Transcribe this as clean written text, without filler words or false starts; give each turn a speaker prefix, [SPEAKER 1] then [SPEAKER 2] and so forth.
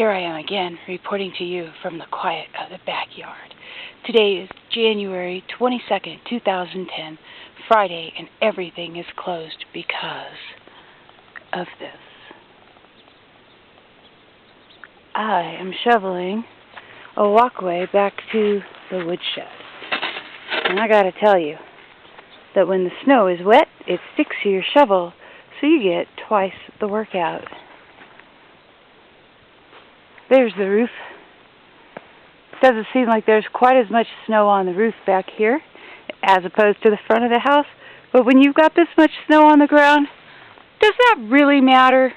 [SPEAKER 1] Here I am again, reporting to you from the quiet of the backyard. Today is January 22nd, 2010, Friday, and everything is closed because of this. I am shoveling a walkway back to the woodshed. And I gotta tell you that when the snow is wet, it sticks to your shovel, so you get twice the workout. There's the roof. Doesn't seem like there's quite as much snow on the roof back here as opposed to the front of the house, but when you've got this much snow on the ground, does that really matter?